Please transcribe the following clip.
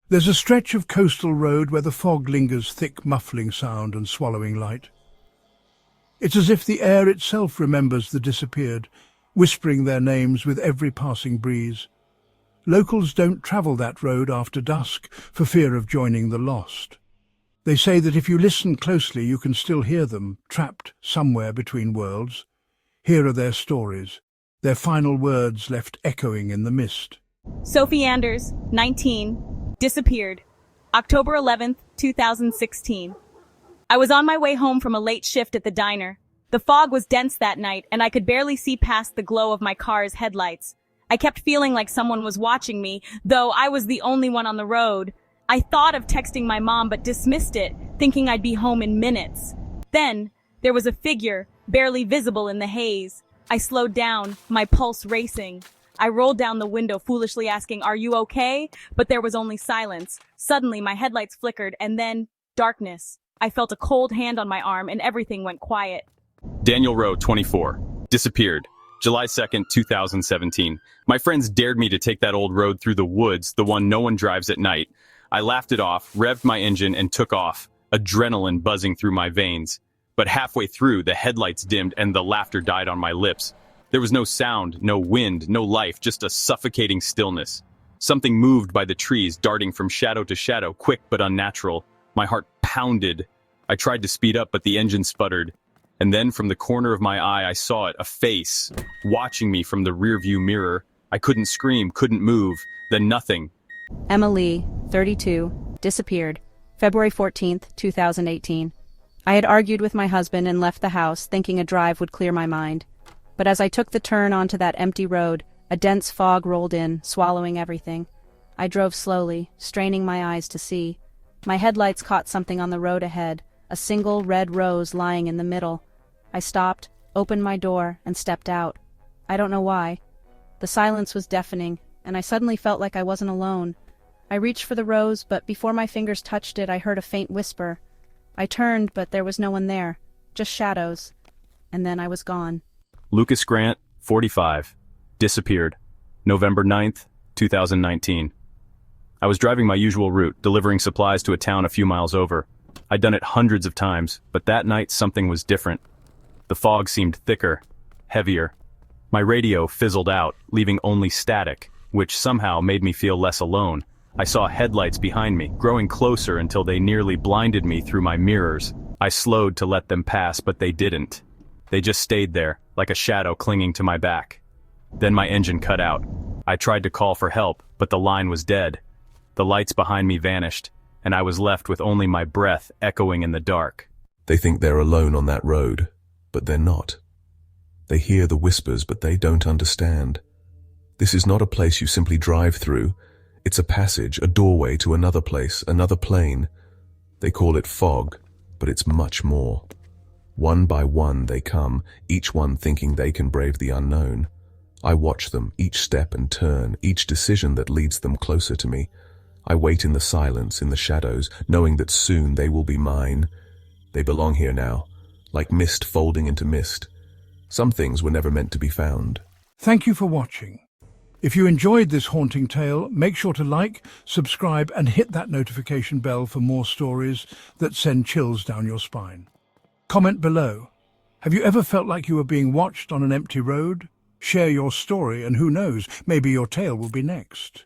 There's a stretch of coastal road where the fog lingers, thick muffling sound and swallowing light. It's as if the air itself remembers the disappeared, whispering their names with every passing breeze. Locals don't travel that road after dusk for fear of joining the lost. They say that if you listen closely you can still hear them, trapped somewhere between worlds. Here are their stories, their final words left echoing in the mist. Sophie Anders, 19, disappeared. October 11th, 2016. I was on my way home from a late shift at the diner. The fog was dense that night, and I could barely see past the glow of my car's headlights. I kept feeling like someone was watching me, though I was the only one on the road. I thought of texting my mom but dismissed it, thinking I'd be home in minutes. Then, there was a figure, barely visible in the haze. I slowed down, my pulse racing. I rolled down the window, foolishly asking, "Are you okay?" But there was only silence. Suddenly, my headlights flickered, and then darkness. I felt a cold hand on my arm, and everything went quiet. Daniel Rowe, 24, disappeared. July 2nd, 2017. My friends dared me to take that old road through the woods, the one no one drives at night. I laughed it off, revved my engine, and took off, adrenaline buzzing through my veins. But halfway through, the headlights dimmed and the laughter died on my lips. There was no sound, no wind, no life, just a suffocating stillness. Something moved by the trees, darting from shadow to shadow, quick but unnatural. My heart pounded. I tried to speed up, but the engine sputtered. And then from the corner of my eye, I saw it, a face, watching me from the rearview mirror. I couldn't scream, couldn't move, then nothing. Emily, 32, disappeared. February 14th, 2018. I had argued with my husband and left the house, thinking a drive would clear my mind. But as I took the turn onto that empty road, a dense fog rolled in, swallowing everything. I drove slowly, straining my eyes to see. My headlights caught something on the road ahead, a single red rose lying in the middle. I stopped, opened my door, and stepped out. I don't know why. The silence was deafening, and I suddenly felt like I wasn't alone. I reached for the rose, but before my fingers touched it, I heard a faint whisper. I turned, but there was no one there, just shadows. And then I was gone. Lucas Grant, 45, disappeared. November 9th, 2019. I was driving my usual route, delivering supplies to a town a few miles over. I'd done it hundreds of times, but that night something was different. The fog seemed thicker, heavier. My radio fizzled out, leaving only static, which somehow made me feel less alone. I saw headlights behind me, growing closer until they nearly blinded me through my mirrors. I slowed to let them pass, but they didn't. They just stayed there, like a shadow clinging to my back. Then my engine cut out. I tried to call for help, but the line was dead. The lights behind me vanished, and I was left with only my breath echoing in the dark. They think they're alone on that road, but they're not. They hear the whispers, but they don't understand. This is not a place you simply drive through. It's a passage, a doorway to another place, another plane. They call it fog, but it's much more. One by one they come, each one thinking they can brave the unknown. I watch them, each step and turn, each decision that leads them closer to me. I wait in the silence, in the shadows, knowing that soon they will be mine. They belong here now, like mist folding into mist. Some things were never meant to be found. Thank you for watching. If you enjoyed this haunting tale, make sure to like, subscribe, and hit that notification bell for more stories that send chills down your spine. Comment below. Have you ever felt like you were being watched on an empty road? Share your story, and who knows, maybe your tale will be next.